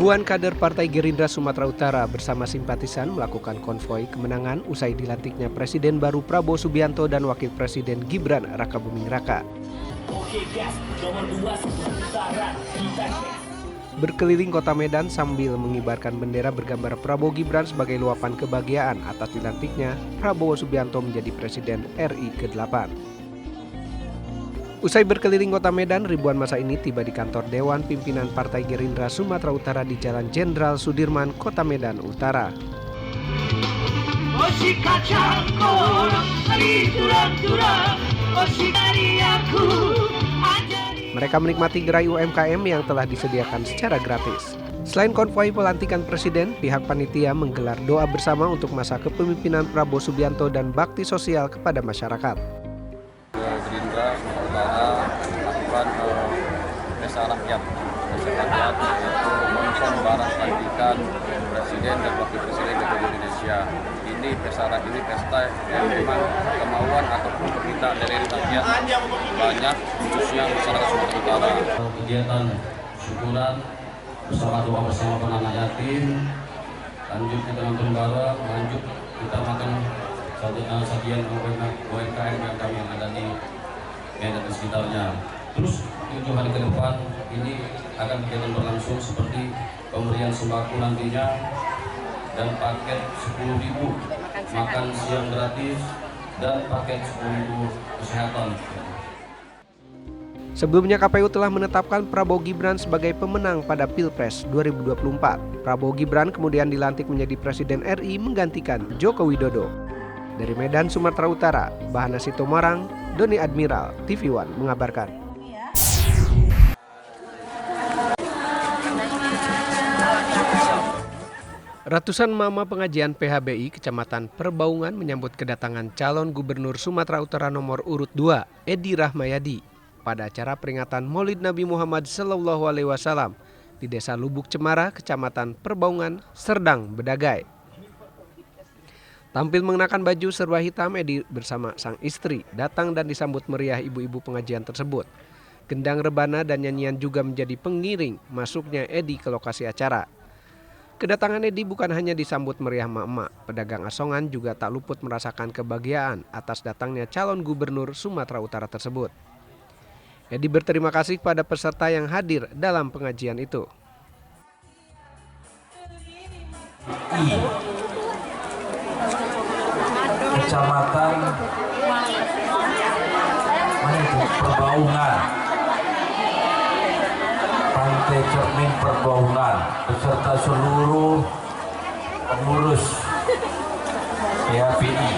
Ribuan kader Partai Gerindra Sumatera Utara bersama simpatisan melakukan konvoi kemenangan usai dilantiknya Presiden baru Prabowo Subianto dan Wakil Presiden Gibran Rakabuming Raka. Berkeliling kota Medan sambil mengibarkan bendera bergambar Prabowo Gibran sebagai luapan kebahagiaan atas dilantiknya Prabowo Subianto menjadi Presiden RI ke-8. Usai berkeliling kota Medan, ribuan massa ini tiba di kantor Dewan Pimpinan Partai Gerindra Sumatera Utara di Jalan Jenderal Sudirman, Kota Medan Utara. Mereka menikmati gerai UMKM yang telah disediakan secara gratis. Selain konvoi pelantikan Presiden, pihak panitia menggelar doa bersama untuk masa kepemimpinan Prabowo Subianto dan bakti sosial kepada masyarakat. Gerindra Sumatera Utara melakukan pesta rakyat yaitu menonton barang pelantikan Presiden dan Wakil Presiden Republik Indonesia. Ini pesta yang memang kemauan ataupun permintaan dari rakyat banyak, khususnya masyarakat Sumatera Utara. Kegiatan syukuran bersama doa bersama anak yatim, lanjut kita nonton bareng, lanjut kita makan sajian UMKM yang kami yang ada di Medan dan sekitarnya. Terus 7 hari ke depan ini akan kegiatan berlangsung seperti pemberian sembako nantinya dan paket 10.000 makan siang gratis dan paket 10.000 kesehatan. Sebelumnya KPU telah menetapkan Prabowo Gibran sebagai pemenang pada Pilpres 2024. Prabowo Gibran kemudian dilantik menjadi Presiden RI menggantikan Joko Widodo. Dari Medan, Sumatera Utara, Bahana Sitomarang, Doni Admiral, TV One mengabarkan. Ratusan mama pengajian PHBI Kecamatan Perbaungan menyambut kedatangan calon Gubernur Sumatera Utara nomor urut 2, Edi Rahmayadi, pada acara peringatan Maulid Nabi Muhammad SAW di Desa Lubuk Cemara, Kecamatan Perbaungan, Serdang, Bedagai. Tampil mengenakan baju serba hitam, Edi bersama sang istri datang dan disambut meriah ibu-ibu pengajian tersebut. Gendang rebana dan nyanyian juga menjadi pengiring masuknya Edi ke lokasi acara. Kedatangan Edi bukan hanya disambut meriah emak-emak, pedagang asongan juga tak luput merasakan kebahagiaan atas datangnya calon gubernur Sumatera Utara tersebut. Edi berterima kasih pada peserta yang hadir dalam pengajian itu. Kecamatan Perbaungan, Pantai Cermin Perbaungan, beserta seluruh pengurus PHBI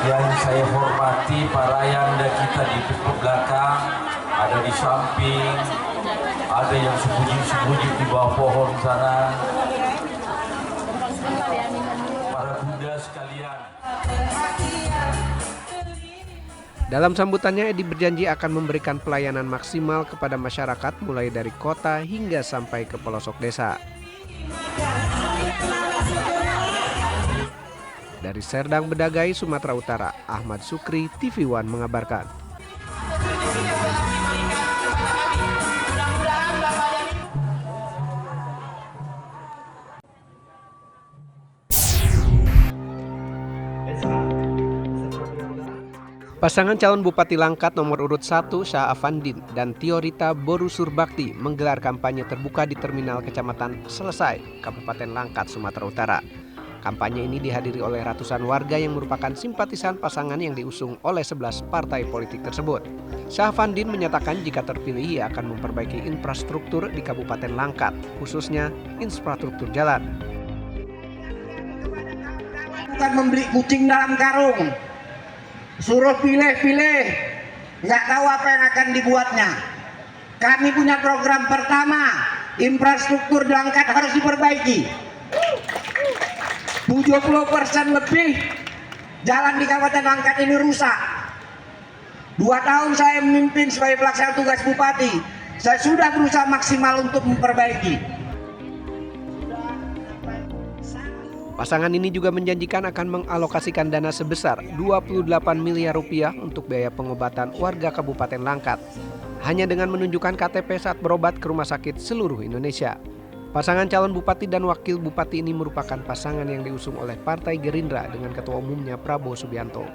yang saya hormati, para ayanda kita di belakang, ada di samping, ada yang sembunyi-sembunyi di bawah pohon sana. Dalam sambutannya, Edi berjanji akan memberikan pelayanan maksimal kepada masyarakat mulai dari kota hingga sampai ke pelosok desa. Dari Serdang Bedagai, Sumatera Utara, Ahmad Sukri, TV One mengabarkan. Pasangan calon Bupati Langkat nomor urut 1 Syah Afandin dan Tiorita Borusurbakti menggelar kampanye terbuka di Terminal Kecamatan Selesai, Kabupaten Langkat, Sumatera Utara. Kampanye ini dihadiri oleh ratusan warga yang merupakan simpatisan pasangan yang diusung oleh 11 partai politik tersebut. Syah Afandin menyatakan jika terpilih ia akan memperbaiki infrastruktur di Kabupaten Langkat, khususnya infrastruktur jalan. Bukan membeli kucing dalam karung. Suruh pilih-pilih, nggak tahu apa yang akan dibuatnya. Kami punya program pertama, infrastruktur di Langkat harus diperbaiki. 70% lebih jalan di Kabupaten Langkat ini rusak. 2 tahun saya memimpin sebagai pelaksana tugas bupati, saya sudah berusaha maksimal untuk memperbaiki. Pasangan ini juga menjanjikan akan mengalokasikan dana sebesar 28 miliar rupiah untuk biaya pengobatan warga Kabupaten Langkat, hanya dengan menunjukkan KTP saat berobat ke rumah sakit seluruh Indonesia. Pasangan calon bupati dan wakil bupati ini merupakan pasangan yang diusung oleh Partai Gerindra dengan Ketua Umumnya Prabowo Subianto.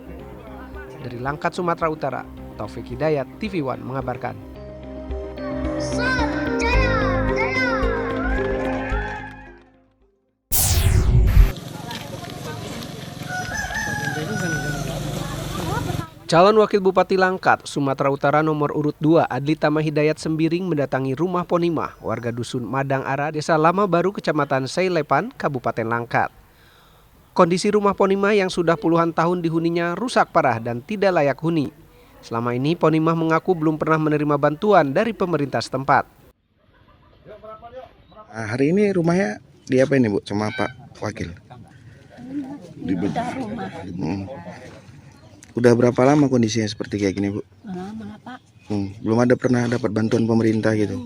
Dari Langkat, Sumatera Utara, Taufik Hidayat, TV One mengabarkan. Calon Wakil Bupati Langkat, Sumatera Utara nomor urut 2, Adlita Mahidayat Sembiring mendatangi rumah Ponimah, warga dusun Madang Ara, Desa Lama Baru, Kecamatan Sailepan, Kabupaten Langkat. Kondisi rumah Ponimah yang sudah puluhan tahun dihuninya rusak parah dan tidak layak huni. Selama ini Ponimah mengaku belum pernah menerima bantuan dari pemerintah setempat. Hari ini rumahnya diapain nih Bu sama Pak Wakil? Bedah rumah. Udah berapa lama kondisinya seperti kayak gini Bu? Lama lah Pak. Belum ada pernah dapat bantuan pemerintah gitu?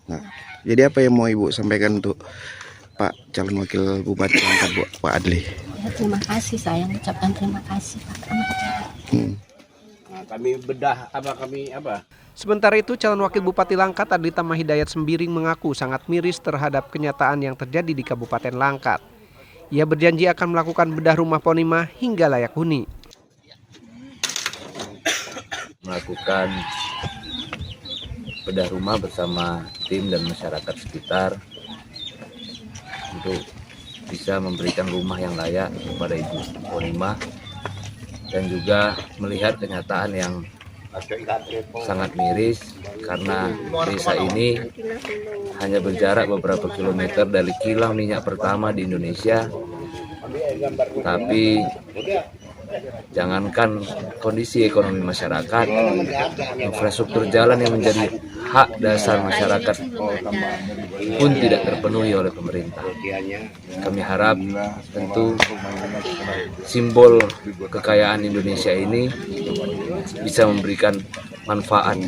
Enggak. Jadi apa yang mau Ibu sampaikan untuk Pak calon Wakil Bupati Langkat Bu, Pak Adli? Ya, terima kasih, saya mengucapkan terima kasih Pak. Kami bedah apa? Sementara itu, calon Wakil Bupati Langkat Adlita Mahidayat Sembiring mengaku sangat miris terhadap kenyataan yang terjadi di Kabupaten Langkat. Ia berjanji akan melakukan bedah rumah Ponimah hingga layak huni. Melakukan bedah rumah bersama tim dan masyarakat sekitar untuk bisa memberikan rumah yang layak kepada Ibu Ponimah dan juga melihat kenyataan yang sangat miris karena desa ini hanya berjarak beberapa kilometer dari kilang minyak pertama di Indonesia, tapi jangankan kondisi ekonomi masyarakat, infrastruktur jalan yang menjadi hak dasar masyarakat pun tidak terpenuhi oleh pemerintah. Kami harap tentu simbol kekayaan Indonesia ini bisa memberikan manfaat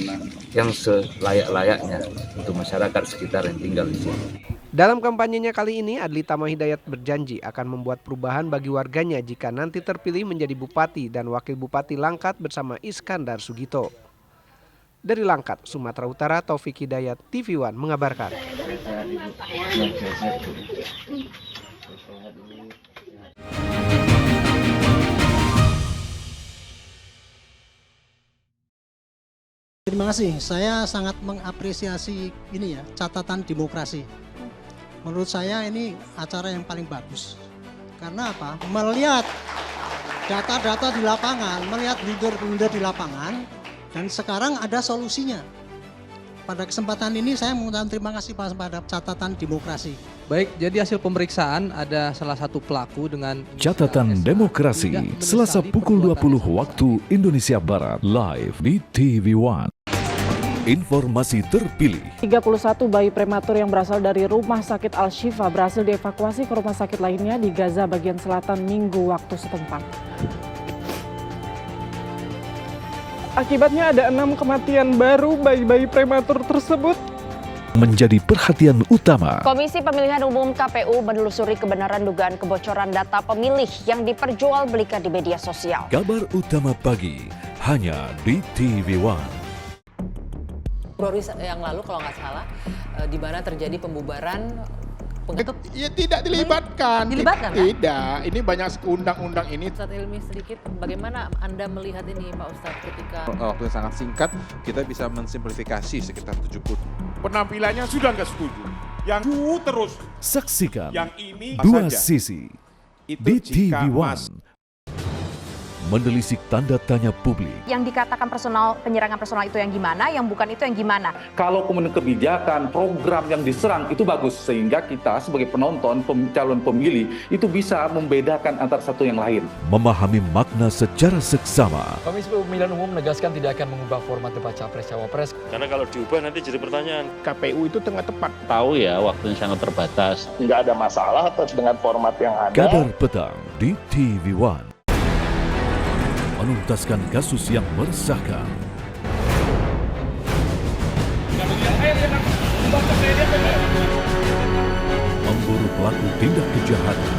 yang selayak-layaknya untuk masyarakat sekitar yang tinggal di sini. Dalam kampanyenya kali ini, Adlita Mahidayat berjanji akan membuat perubahan bagi warganya jika nanti terpilih menjadi Bupati dan Wakil Bupati Langkat bersama Iskandar Sugito. Dari Langkat, Sumatera Utara, Taufik Hidayat, TV One mengabarkan. Terima kasih, saya sangat mengapresiasi ini ya, catatan demokrasi. Menurut saya ini acara yang paling bagus. Karena apa? Melihat data-data di lapangan, melihat leader-leader di lapangan, dan sekarang ada solusinya. Pada kesempatan ini saya mengucapkan terima kasih pada catatan demokrasi. Baik, jadi hasil pemeriksaan ada salah satu pelaku dengan Catatan Demokrasi, Selasa pukul 20 waktu Indonesia Barat, live di TV One. Informasi terpilih. 31 bayi prematur yang berasal dari Rumah Sakit Al-Shifa berhasil dievakuasi ke rumah sakit lainnya di Gaza bagian selatan Minggu waktu setempat. Akibatnya ada 6 kematian baru bayi-bayi prematur tersebut. Menjadi perhatian utama. Komisi Pemilihan Umum KPU menelusuri kebenaran dugaan kebocoran data pemilih yang diperjualbelikan di media sosial. Kabar utama pagi hanya di TV One. Februari yang lalu kalau nggak salah, di mana terjadi pembubaran. Ya, tidak dilibatkan. Dilibatkan kan? Tidak, ini banyak undang-undang ini. Ustadz Hilmi sedikit, bagaimana Anda melihat ini Pak Ustadz ketika waktu yang sangat singkat kita bisa mensimplifikasi sekitar 70. Penampilannya sudah nggak setuju. Yang terus. Saksikan yang ini dua saja. sisi Itu di TV jika One. Menelisik tanda tanya publik. Yang dikatakan penyerangan personal itu yang gimana, yang bukan itu yang gimana. Kalau kemudian kebijakan, program yang diserang itu bagus, sehingga kita sebagai penonton, calon pemilih, itu bisa membedakan antara satu yang lain. Memahami makna secara seksama. Komisi Pemilihan Umum menegaskan tidak akan mengubah format debat Capres-Cawapres. Karena kalau diubah nanti jadi pertanyaan. KPU itu tengah tepat. Tahu ya, waktunya sangat terbatas. Nggak ada masalah atas dengan format yang ada. Kabar petang di TV One. Menuntaskan kasus yang meresahkan. Memburu pelaku tindak kejahatan.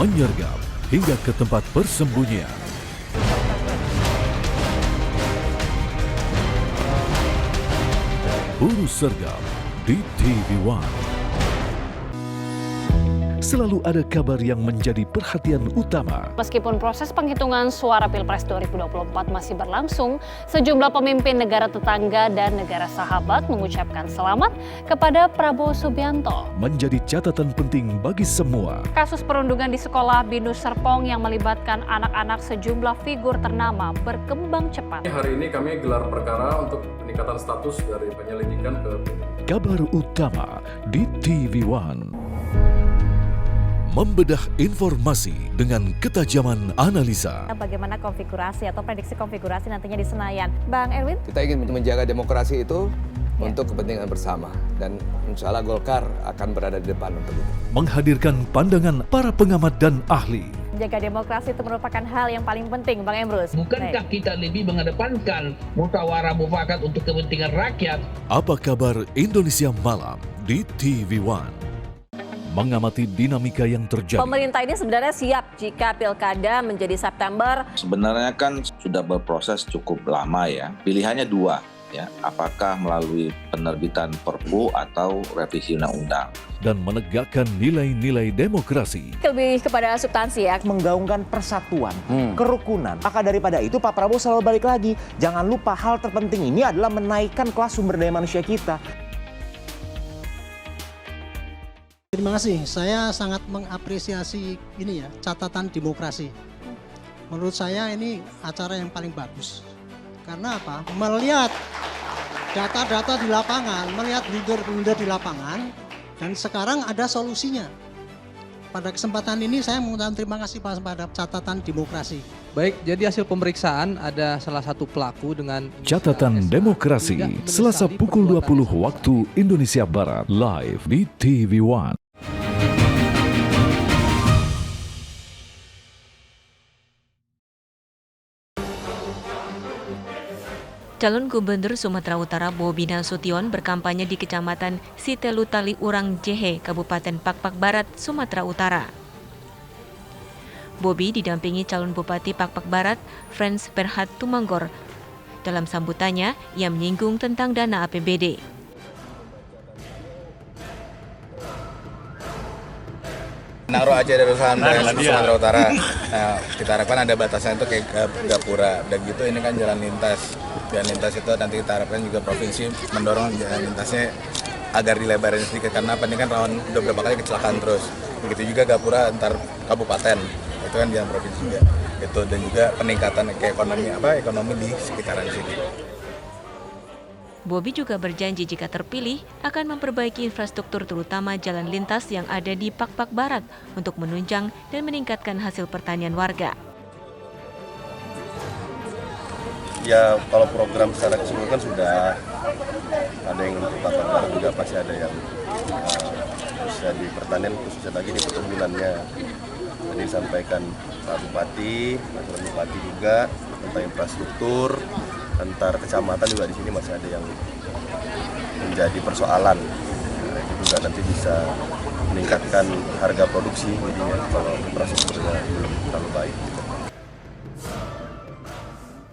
menyergap hingga ke tempat persembunyian. Buru sergap di TV One. Selalu ada kabar yang menjadi perhatian utama. Meskipun proses penghitungan suara Pilpres 2024 masih berlangsung, sejumlah pemimpin negara tetangga dan negara sahabat mengucapkan selamat kepada Prabowo Subianto. Menjadi catatan penting bagi semua. Kasus perundungan di sekolah Binus Serpong yang melibatkan anak-anak sejumlah figur ternama berkembang cepat. Hari ini kami gelar perkara untuk peningkatan status dari penyelidikan ke penyidikan. Kabar utama di TV One. Membedah informasi dengan ketajaman analisa. Bagaimana konfigurasi atau prediksi konfigurasi nantinya di Senayan, Bang Erwin? Kita ingin menjaga demokrasi itu untuk kepentingan bersama, dan insya Allah Golkar akan berada di depan untuk itu. Menghadirkan pandangan para pengamat dan ahli. Menjaga demokrasi itu merupakan hal yang paling penting, Bang Emrus. Bukankah kita lebih mengedepankan musyawarah mufakat untuk kepentingan rakyat? Apa kabar Indonesia Malam di TV One? Mengamati dinamika yang terjadi. Pemerintah ini sebenarnya siap jika pilkada menjadi September. Sebenarnya kan sudah berproses cukup lama ya. Pilihannya dua ya, apakah melalui penerbitan Perpu atau revisi undang-undang. Dan menegakkan nilai-nilai demokrasi. Lebih kepada substansi ya. Menggaungkan persatuan, kerukunan. Maka daripada itu Pak Prabowo selalu balik lagi. Jangan lupa hal terpenting ini adalah menaikkan kelas sumber daya manusia kita. Terima kasih, saya sangat mengapresiasi ini ya, catatan demokrasi. Menurut saya ini acara yang paling bagus. Karena apa? Melihat data-data di lapangan, melihat blunder-blunder di lapangan, dan sekarang ada solusinya. Pada kesempatan ini saya mengucapkan terima kasih pada catatan demokrasi. Baik, jadi hasil pemeriksaan ada salah satu pelaku dengan Catatan Demokrasi, Selasa pukul 20 waktu Indonesia Barat, live di TV One. Calon Gubernur Sumatera Utara Bobi Nasution berkampanye di Kecamatan Sitelutali Urang Jehe, Kabupaten Pakpak Barat, Sumatera Utara. Bobi didampingi calon Bupati Pakpak Barat, Frans Berhad Tumanggor. Dalam sambutannya, ia menyinggung tentang dana APBD. Naro Aceh Darussalam dan Sumatera Utara. Nah, kita harapkan ada batasan itu kayak Gapura. Dan gitu ini kan jalan lintas. Jalan lintas itu nanti kita harapkan juga provinsi mendorong jalan lintasnya agar dilebarin sedikit. Karena apa, ini kan rawan udah beberapa kali kecelakaan terus. Begitu juga Gapura antar kabupaten. Itu kan jalan provinsi juga. Itu dan juga peningkatan ke ekonomi di sekitaran sini. Bobi juga berjanji jika terpilih akan memperbaiki infrastruktur terutama jalan lintas yang ada di Pakpak Barat untuk menunjang dan meningkatkan hasil pertanian warga. Ya kalau program secara keseluruhan sudah ada yang untuk Pakpak Barat juga pasti ada yang bisa di pertanian, khususnya lagi di perkebunannya. Tadi disampaikan Pak Bupati, Wakil Bupati juga tentang infrastruktur. Antar kecamatan juga di sini masih ada yang menjadi persoalan. Nah, itu juga nanti bisa meningkatkan harga produksi jadinya kalau infrastrukturnya belum terlalu baik.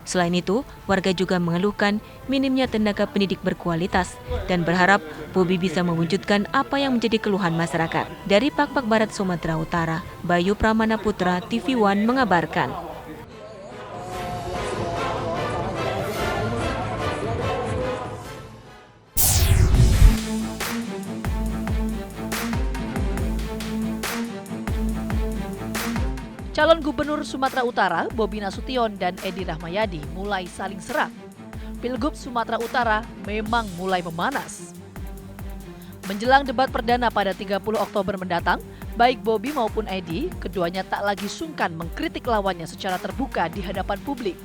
Selain itu, warga juga mengeluhkan minimnya tenaga pendidik berkualitas dan berharap Bobi bisa mewujudkan apa yang menjadi keluhan masyarakat. Dari Pakpak Barat, Sumatera Utara, Bayu Pramana Putra, TV One mengabarkan. Calon Gubernur Sumatera Utara, Bobi Nasution dan Edi Rahmayadi mulai saling serang. Pilgub Sumatera Utara memang mulai memanas. Menjelang debat perdana pada 30 Oktober mendatang, baik Bobi maupun Edi, keduanya tak lagi sungkan mengkritik lawannya secara terbuka di hadapan publik.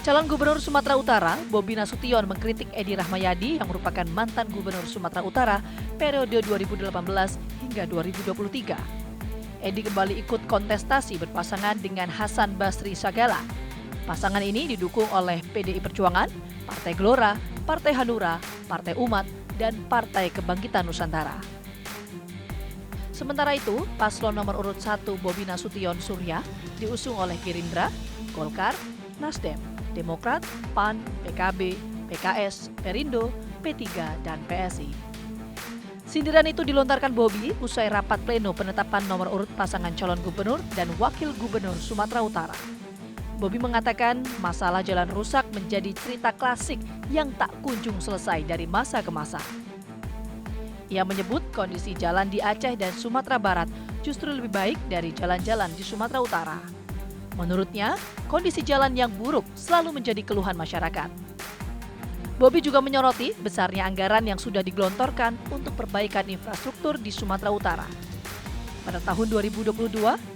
Calon Gubernur Sumatera Utara, Bobi Nasution mengkritik Edi Rahmayadi yang merupakan mantan Gubernur Sumatera Utara periode 2018 hingga 2023. Edi kembali ikut kontestasi berpasangan dengan Hasan Basri Sagala. Pasangan ini didukung oleh PDI Perjuangan, Partai Gelora, Partai Hanura, Partai Umat, dan Partai Kebangkitan Nusantara. Sementara itu, paslon nomor urut 1 Bobi Nasution Surya diusung oleh Gerindra, Golkar, Nasdem, Demokrat, PAN, PKB, PKS, Perindo, P3, dan PSI. Sindiran itu dilontarkan Bobi usai rapat pleno penetapan nomor urut pasangan calon gubernur dan wakil gubernur Sumatera Utara. Bobi mengatakan masalah jalan rusak menjadi cerita klasik yang tak kunjung selesai dari masa ke masa. Ia menyebut kondisi jalan di Aceh dan Sumatera Barat justru lebih baik dari jalan-jalan di Sumatera Utara. Menurutnya, kondisi jalan yang buruk selalu menjadi keluhan masyarakat. Bobi juga menyoroti besarnya anggaran yang sudah digelontorkan untuk perbaikan infrastruktur di Sumatera Utara. Pada tahun 2022,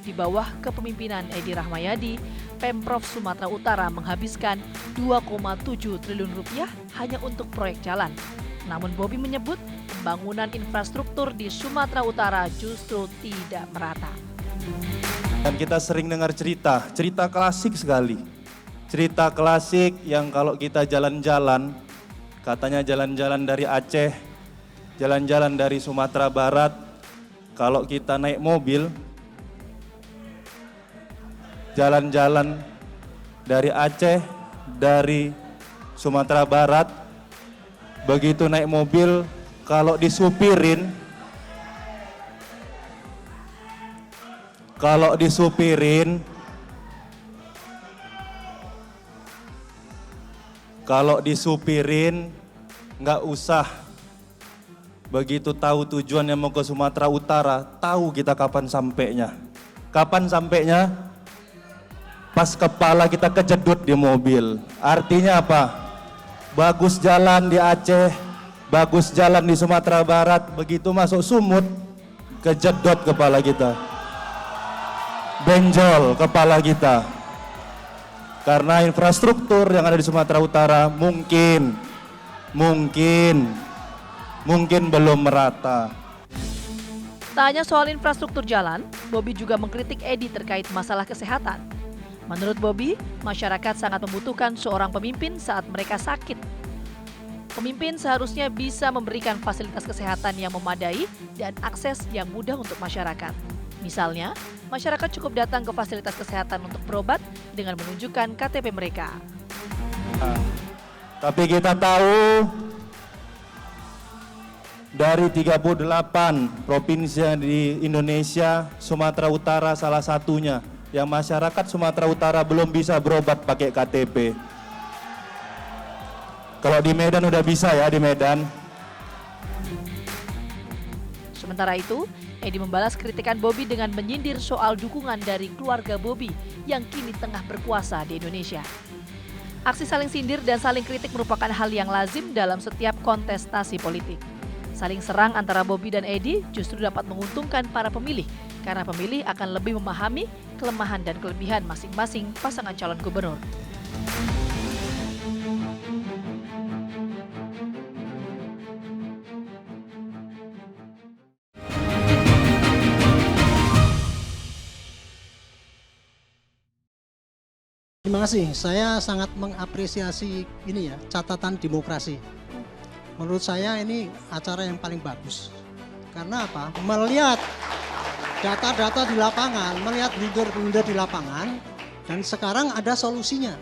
di bawah kepemimpinan Edi Rahmayadi, Pemprov Sumatera Utara menghabiskan 2,7 triliun rupiah hanya untuk proyek jalan. Namun Bobi menyebut pembangunan infrastruktur di Sumatera Utara justru tidak merata. Dan kita sering dengar cerita klasik sekali. Cerita klasik yang kalau kita jalan-jalan, katanya jalan-jalan dari Aceh, jalan-jalan dari Sumatera Barat, kalau kita naik mobil, jalan-jalan dari Aceh, dari Sumatera Barat, begitu naik mobil, kalau disupirin, nggak usah begitu tahu tujuannya mau ke Sumatera Utara, tahu kita kapan sampainya. Kapan sampainya? Pas kepala kita kejedut di mobil. Artinya apa? Bagus jalan di Aceh, bagus jalan di Sumatera Barat, begitu masuk Sumut, kejedot kepala kita. Benjol kepala kita. Karena infrastruktur yang ada di Sumatera Utara mungkin belum merata. Tak hanya soal infrastruktur jalan, Bobi juga mengkritik Edi terkait masalah kesehatan. Menurut Bobi, masyarakat sangat membutuhkan seorang pemimpin saat mereka sakit. Pemimpin seharusnya bisa memberikan fasilitas kesehatan yang memadai dan akses yang mudah untuk masyarakat. Misalnya, masyarakat cukup datang ke fasilitas kesehatan untuk berobat dengan menunjukkan KTP mereka. Tapi kita tahu dari 38 provinsi di Indonesia, Sumatera Utara salah satunya, yang masyarakat Sumatera Utara belum bisa berobat pakai KTP. Kalau di Medan udah bisa ya, di Medan. Sementara itu, Edi membalas kritikan Bobi dengan menyindir soal dukungan dari keluarga Bobi yang kini tengah berkuasa di Indonesia. Aksi saling sindir dan saling kritik merupakan hal yang lazim dalam setiap kontestasi politik. Saling serang antara Bobi dan Edi justru dapat menguntungkan para pemilih, karena pemilih akan lebih memahami kelemahan dan kelebihan masing-masing pasangan calon gubernur. Terima kasih. Saya sangat mengapresiasi ini ya, catatan demokrasi. Menurut saya ini acara yang paling bagus. Karena apa? Melihat data-data di lapangan, melihat blunder-blunder di lapangan, dan sekarang ada solusinya.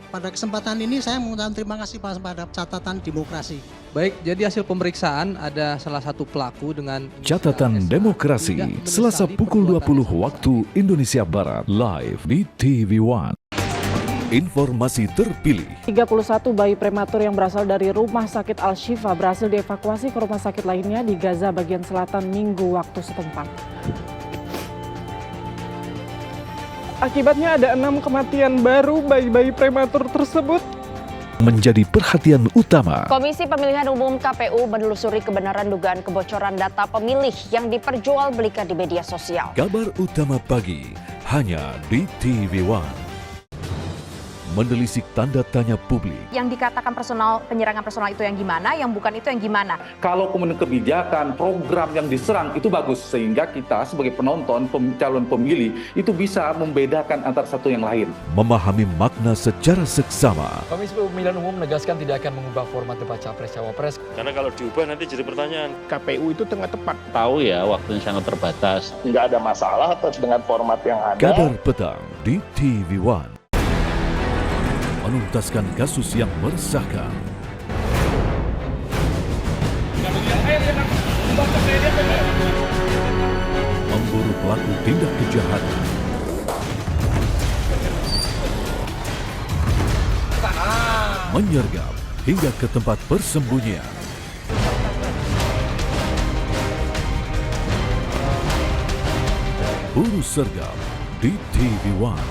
Pada kesempatan ini saya mengucapkan terima kasih pada catatan demokrasi. Baik, jadi hasil pemeriksaan ada salah satu pelaku dengan Catatan Demokrasi, Selasa pukul 20 waktu Indonesia Barat, live di TV One. Informasi terpilih. 31 bayi prematur yang berasal dari Rumah Sakit Al-Shifa berhasil dievakuasi ke rumah sakit lainnya di Gaza bagian selatan Minggu waktu setempat. Akibatnya ada 6 kematian baru bayi-bayi prematur tersebut. Menjadi perhatian utama. Komisi Pemilihan Umum KPU menelusuri kebenaran dugaan kebocoran data pemilih yang diperjualbelikan di media sosial. Kabar utama pagi hanya di TV One. menelisik tanda tanya publik. Yang dikatakan penyerangan personal itu yang gimana, yang bukan itu yang gimana. Kalau kemudian kebijakan, program yang diserang itu bagus, sehingga kita sebagai penonton, calon pemilih itu bisa membedakan antara satu yang lain. Memahami makna secara seksama. Komisi Pemilihan Umum menegaskan tidak akan mengubah format debat Capres-Cawapres. Karena kalau diubah nanti jadi pertanyaan. KPU itu tengah tepat. Tahu ya, waktunya sangat terbatas. Nggak ada masalah dengan format yang ada. Kabar petang di TV One. Menuntaskan kasus yang meresahkan. Memburu pelaku tindak kejahatan. Menyergap hingga ke tempat persembunyian. Buru sergap di TV One.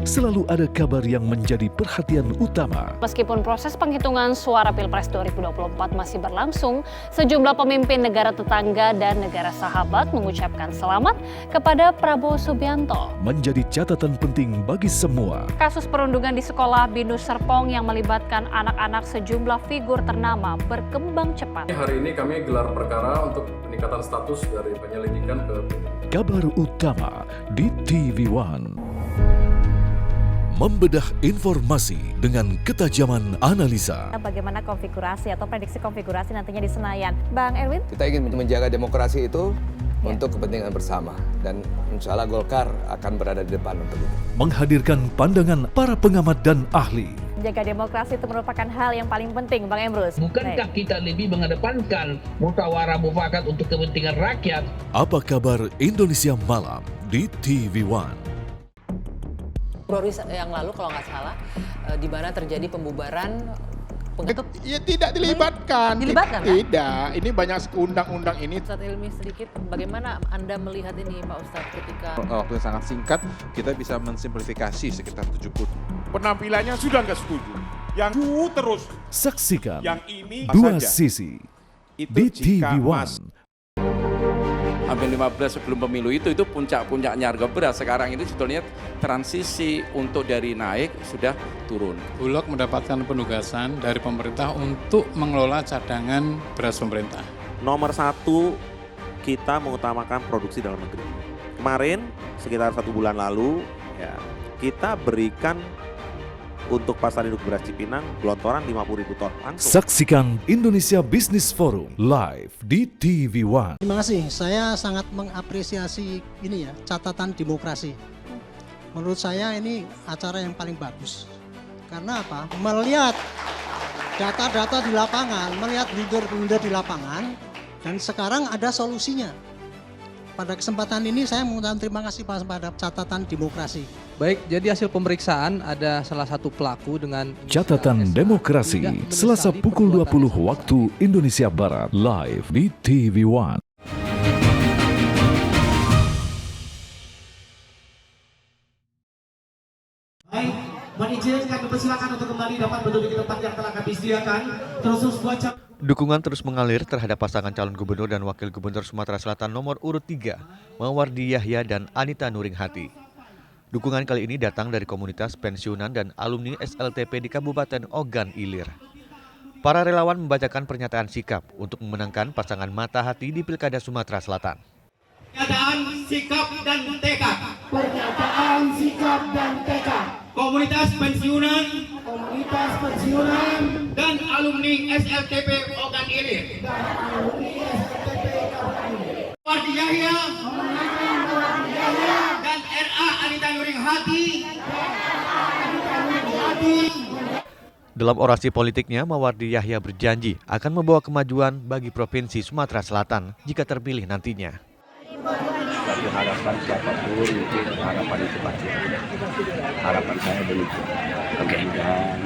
Selalu ada kabar yang menjadi perhatian utama. Meskipun proses penghitungan suara Pilpres 2024 masih berlangsung, sejumlah pemimpin negara tetangga dan negara sahabat mengucapkan selamat kepada Prabowo Subianto. Menjadi catatan penting bagi semua. Kasus perundungan di sekolah Binus Serpong yang melibatkan anak-anak sejumlah figur ternama berkembang cepat. Hari ini kami gelar perkara untuk peningkatan status dari penyelidikan ke Kabar utama di TV One. Membedah informasi dengan ketajaman analisa. Bagaimana konfigurasi atau prediksi konfigurasi nantinya di Senayan. Bang Erwin? Kita ingin menjaga demokrasi itu untuk kepentingan bersama. Dan insya Allah Golkar akan berada di depan untuk itu. Menghadirkan pandangan para pengamat dan ahli. Menjaga demokrasi itu merupakan hal yang paling penting, Bang Emrus. Bukankah kita lebih mengedepankan musyawarah mufakat untuk kepentingan rakyat? Apa kabar Indonesia Malam di TV One? Februari yang lalu kalau nggak salah, di mana terjadi pembubaran Ya tidak dilibatkan. Dilibatkan kan? Tidak, ini banyak undang-undang ini. Ustadz Ilmi sedikit, bagaimana Anda melihat ini Pak Ustadz ketika waktu yang sangat singkat kita bisa mensimplifikasi sekitar 70. Penampilannya sudah nggak setuju. Yang terus. Saksikan yang ini dua saja. sisi Itu di jika TV One. Hampir 15 sebelum pemilu itu puncak-puncaknya harga beras. Sekarang ini sebetulnya transisi untuk dari naik sudah turun. Bulog mendapatkan penugasan dari pemerintah untuk mengelola cadangan beras pemerintah. Nomor 1, kita mengutamakan produksi dalam negeri. Kemarin sekitar 1 bulan lalu ya, kita berikan untuk pasar induk beras Cipinang gelontoran 50.000 ton. Langsung. Saksikan Indonesia Business Forum live di TV One. Terima kasih, saya sangat mengapresiasi ini ya, catatan demokrasi. Menurut saya ini acara yang paling bagus. Karena apa? Melihat data-data di lapangan, melihat blunder-blunder di lapangan, dan sekarang ada solusinya. Pada kesempatan ini saya mengucapkan terima kasih pada catatan demokrasi. Baik, jadi hasil pemeriksaan ada salah satu pelaku dengan Catatan Demokrasi, Selasa pukul 20 waktu Indonesia Barat, live di TV One. Baik, mengizinkan dipersilakan untuk kembali dapat berdiri di tempat yang telah kami sediakan. Terus baca. Dukungan terus mengalir terhadap pasangan calon gubernur dan wakil gubernur Sumatera Selatan nomor urut 3, Mawardi Yahya dan Anita Nuringhati. Dukungan kali ini datang dari komunitas pensiunan dan alumni SLTP di Kabupaten Ogan Ilir. Para relawan membacakan pernyataan sikap untuk memenangkan pasangan mata hati di Pilkada Sumatera Selatan. Pernyataan sikap dan tekad. Pernyataan sikap dan tekad. Komunitas pensiunan dan alumni SLTP Ogan Ilir. Mawardi Yahya dan RA Anita Nuringhati. Dalam orasi politiknya, Mawardi Yahya berjanji akan membawa kemajuan bagi Provinsi Sumatera Selatan jika terpilih nantinya. Tapi harapan siapapun itu harapan itu pasti ada. Harapan saya begitu. Mudah-mudahan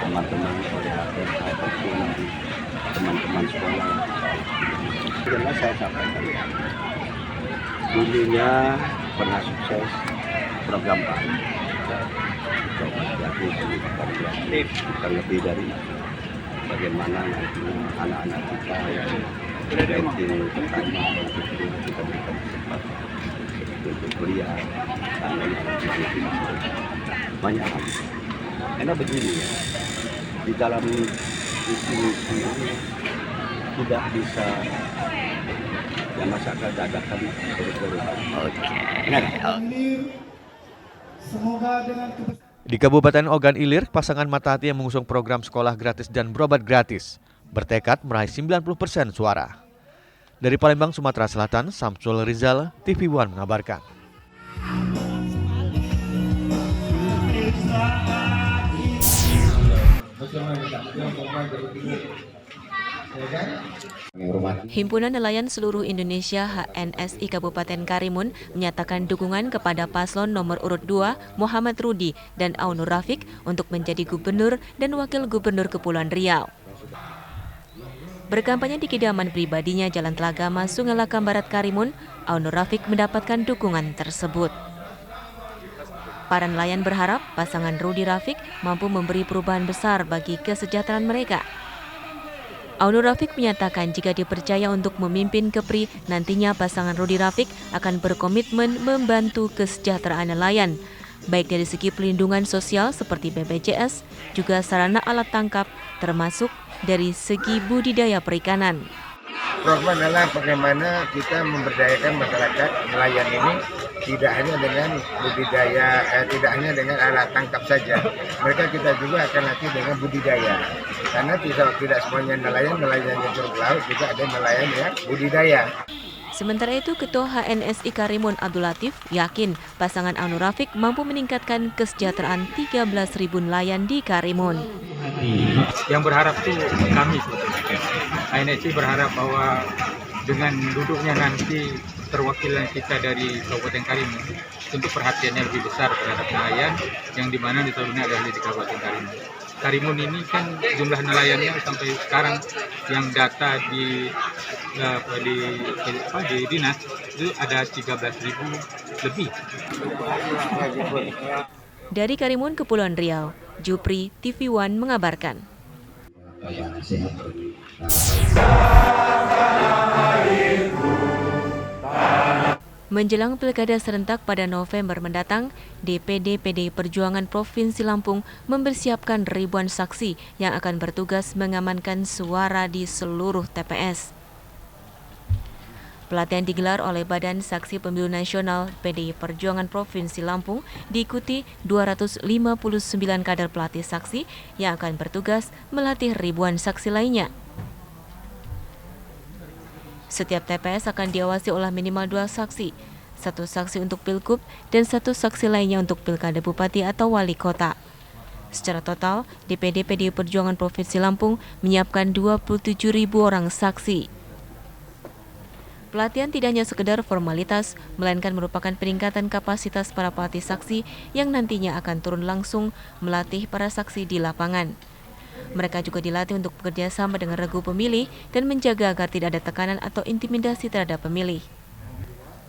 teman-teman saudara ataupun teman-teman sekolah. Jelas saya sampaikan. Dulunya pernah sukses program Pak. Kita lebih dari bagaimana nanti anak-anak kita yang ranking pertama kita berikan kesempatan. untuk kuliah, banyak hal. Karena begini ya, di dalam visi-misi ini tidak bisa yang masyarakat dadakan kurikulum. Di Kabupaten Ogan Ilir, pasangan Mata Hati yang mengusung program sekolah gratis dan berobat gratis bertekad meraih 90% suara. Dari Palembang, Sumatera Selatan, Samsul Rizal, TV One mengabarkan. Himpunan Nelayan Seluruh Indonesia HNSI Kabupaten Karimun menyatakan dukungan kepada paslon nomor urut 2 Muhammad Rudi dan Aunur Rafiq untuk menjadi gubernur dan wakil gubernur Kepulauan Riau. Berkampanye di kediaman pribadinya Jalan Telagama, Sungai Lakam Barat, Karimun, Aunur Rafiq mendapatkan dukungan tersebut. Para nelayan berharap pasangan Rudi Rafiq mampu memberi perubahan besar bagi kesejahteraan mereka. Aunur Rafiq menyatakan jika dipercaya untuk memimpin Kepri, nantinya pasangan Rudi Rafiq akan berkomitmen membantu kesejahteraan nelayan, baik dari segi pelindungan sosial seperti BPJS, juga sarana alat tangkap, termasuk dari segi budidaya perikanan. Program adalah bagaimana kita memberdayakan masyarakat nelayan ini tidak hanya dengan budidaya, tidak hanya dengan alat tangkap saja. Mereka kita juga akan latih dengan budidaya. Karena tidak semuanya nelayan yang turun ke laut, juga ada nelayan yang budidaya. Sementara itu, Ketua HNSI Karimun Abdul Latif yakin pasangan Aunur Rafiq mampu meningkatkan kesejahteraan 13.000 nelayan di Karimun. Yang berharap itu kami sebetulnya. HNSI berharap bahwa dengan duduknya nanti perwakilan kita dari Kabupaten Karimun, tentu perhatiannya lebih besar terhadap nelayan yang dimana ditaruhnya adalah di Kabupaten Karimun. Karimun ini kan jumlah nelayannya sampai sekarang yang data di dinas itu ada 13.000 lebih. Dari Karimun, Kepulauan Riau, Jupri, TV One mengabarkan. Menjelang Pilkada serentak pada November mendatang, DPD PDI Perjuangan Provinsi Lampung mempersiapkan ribuan saksi yang akan bertugas mengamankan suara di seluruh TPS. Pelatihan digelar oleh Badan Saksi Pemilu Nasional PDI Perjuangan Provinsi Lampung diikuti 259 kader pelatih saksi yang akan bertugas melatih ribuan saksi lainnya. Setiap TPS akan diawasi oleh minimal 2 saksi, 1 saksi untuk Pilgub dan 1 saksi lainnya untuk Pilkada Bupati atau Wali Kota. Secara total, DPD PDI Perjuangan Provinsi Lampung menyiapkan 27.000 orang saksi. Pelatihan tidak hanya sekedar formalitas, melainkan merupakan peningkatan kapasitas para pelatih saksi yang nantinya akan turun langsung melatih para saksi di lapangan. Mereka juga dilatih untuk bekerja sama dengan regu pemilih dan menjaga agar tidak ada tekanan atau intimidasi terhadap pemilih.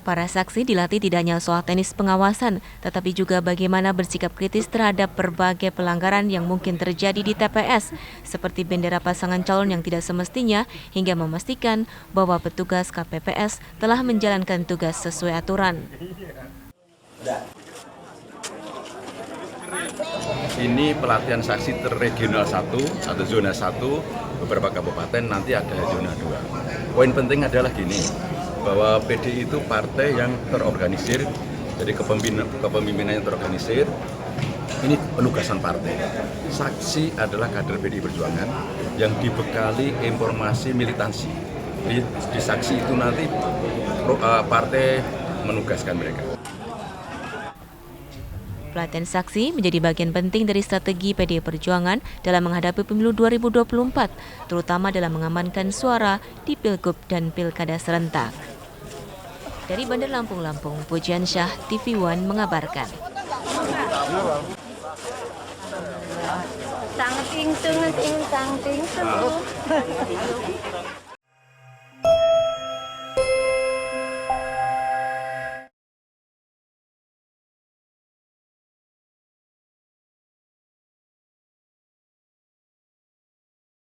Para saksi dilatih tidak hanya soal teknis pengawasan, tetapi juga bagaimana bersikap kritis terhadap berbagai pelanggaran yang mungkin terjadi di TPS, seperti bendera pasangan calon yang tidak semestinya, hingga memastikan bahwa petugas KPPS telah menjalankan tugas sesuai aturan. Ini pelatihan saksi terregional 1 atau zona 1, beberapa kabupaten, nanti ada zona 2. Poin penting adalah gini, bahwa PDI itu partai yang terorganisir, jadi kepemimpinannya terorganisir, ini penugasan partai. Saksi adalah kader PDI Perjuangan yang dibekali informasi militansi. Di saksi itu nanti partai menugaskan mereka. Pelatihan saksi menjadi bagian penting dari strategi PDI Perjuangan dalam menghadapi pemilu 2024, terutama dalam mengamankan suara di Pilgub dan Pilkada serentak. Dari Bandar Lampung, Pujian Syah, TV One mengabarkan. Tang ting tung ting tang ting tung.